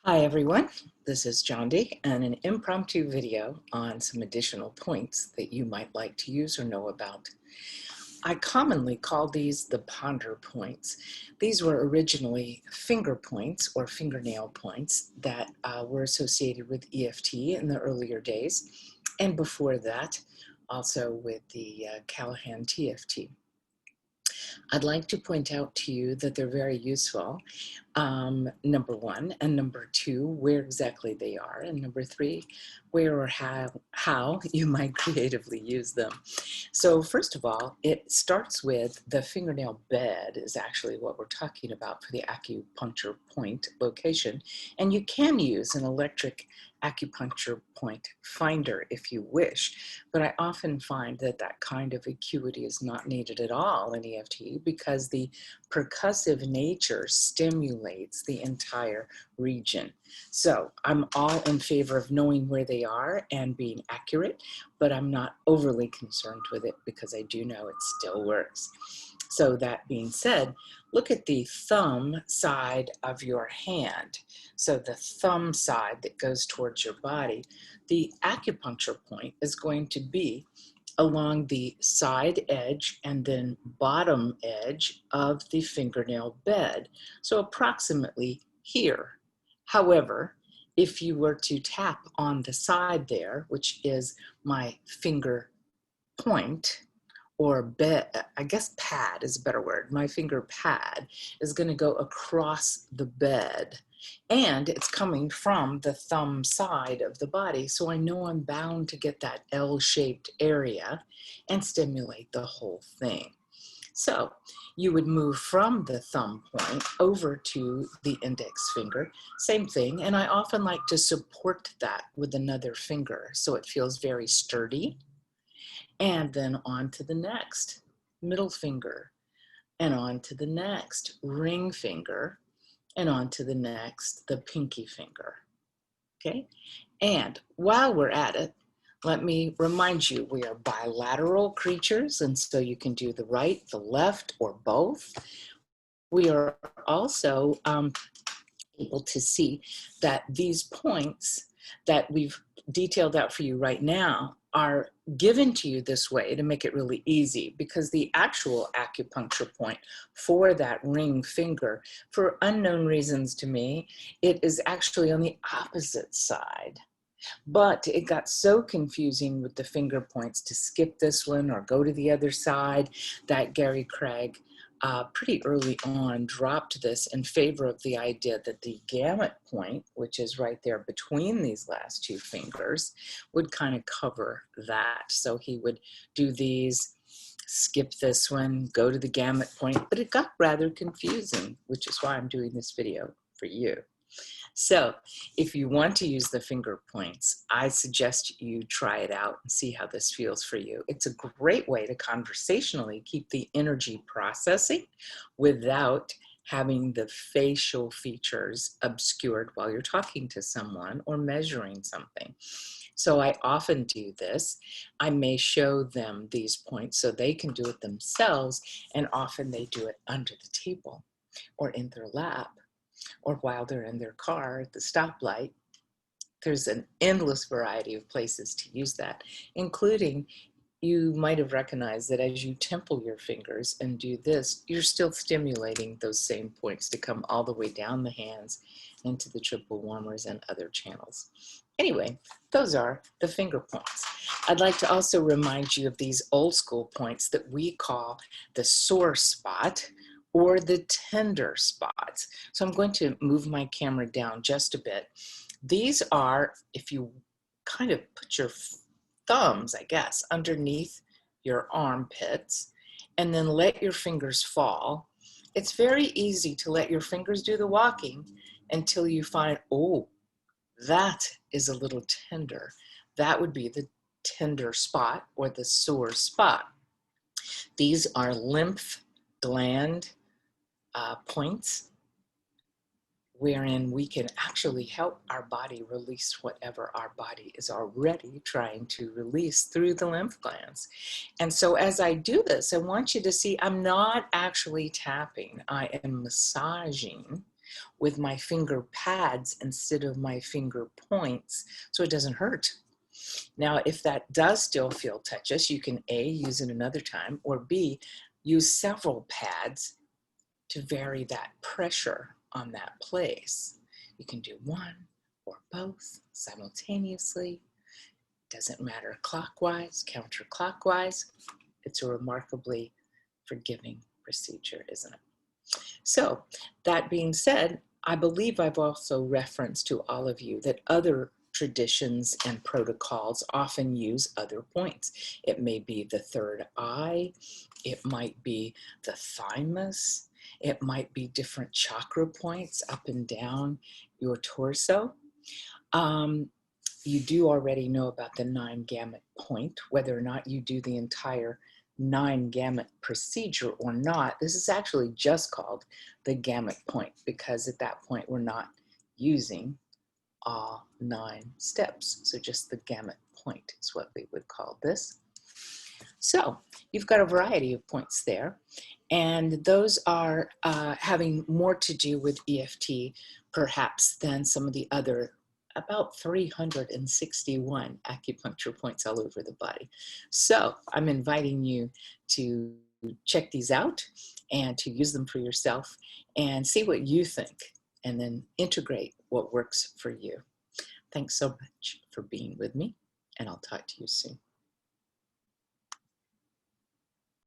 Hi everyone, this is John D and an impromptu video on some additional points that you might like to use or know about. I commonly call these the ponder points. These were originally finger points or fingernail points that were associated with EFT in the earlier days, and before that also with the Callahan TFT. I'd like to point out to you that they're very useful, number one, and number two, where exactly they are, and number three, where or how you might creatively use them. So first of all, it starts with the fingernail bed is actually what we're talking about for the acupuncture point location, and you can use an electric acupuncture point finder if you wish, but I often find that that kind of acuity is not needed at all in EFT because the percussive nature stimulates the entire region. So I'm all in favor of knowing where they are and being accurate, but I'm not overly concerned with it because I do know it still works. So that being said, look at the thumb side of your hand. So the thumb side that goes towards your body, the acupuncture point is going to be along the side edge and then bottom edge of the fingernail bed. So approximately here. However, if you were to tap on the side there, which is my finger point, or bed, I guess pad is a better word. My finger pad is going to go across the bed and it's coming from the thumb side of the body. So I know I'm bound to get that L-shaped area and stimulate the whole thing. So you would move from the thumb point over to the index finger, same thing. And I often like to support that with another finger so it feels very sturdy. And then on to the next middle finger, and on to the next ring finger, and on to the next the pinky finger. Okay, and while we're at it, let me remind you we are bilateral creatures, and so you can do the right, the left, or both. We are also able to see that these points that we've detailed out for you right now are given to you this way to make it really easy, because the actual acupuncture point for that ring finger, for unknown reasons to me, it is actually on the opposite side. But it got so confusing with the finger points to skip this one or go to the other side that Gary Craig pretty early on dropped this in favor of the idea that the gamut point, which is right there between these last two fingers, would kind of cover that. So he would do these, skip this one, go to the gamut point, but it got rather confusing, which is why I'm doing this video for you. So if you want to use the finger points, I suggest you try it out and see how this feels for you. It's a great way to conversationally keep the energy processing without having the facial features obscured while you're talking to someone or measuring something. So I often do this. I may show them these points so they can do it themselves, and often they do it under the table or in their lap, or while they're in their car at the stoplight. There's an endless variety of places to use that, including you might have recognized that as you temple your fingers and do this, you're still stimulating those same points to come all the way down the hands into the triple warmers and other channels. Anyway, those are the finger points. I'd like to also remind you of these old school points that we call the sore spot or the tender spots. So I'm going to move my camera down just a bit. These are, if you kind of put your thumbs, I guess, underneath your armpits and then let your fingers fall. It's very easy to let your fingers do the walking until you find, oh, that is a little tender. That would be the tender spot or the sore spot. These are lymph gland points wherein we can actually help our body release whatever our body is already trying to release through the lymph glands. And so as I do this, I want you to see I'm not actually tapping, I am massaging with my finger pads instead of my finger points so it doesn't hurt. Now, if that does still feel touchish, you can A, use it another time, or B, use several pads to vary that pressure on that place. You can do one or both simultaneously. Doesn't matter clockwise, counterclockwise. It's a remarkably forgiving procedure, isn't it? So that being said, I believe I've also referenced to all of you that other traditions and protocols often use other points. It may be the third eye, it might be the thymus, it might be different chakra points up and down your torso. You do already know about the 9-gamut point, whether or not you do the entire 9-gamut procedure or not. This is actually just called the gamut point because at that point we're not using all 9 steps. So just the gamut point is what we would call this. So you've got a variety of points there, and those are having more to do with EFT perhaps than some of the other about 361 acupuncture points all over the body. So I'm inviting you to check these out and to use them for yourself and see what you think, and then integrate what works for you. Thanks so much for being with me, and I'll talk to you soon.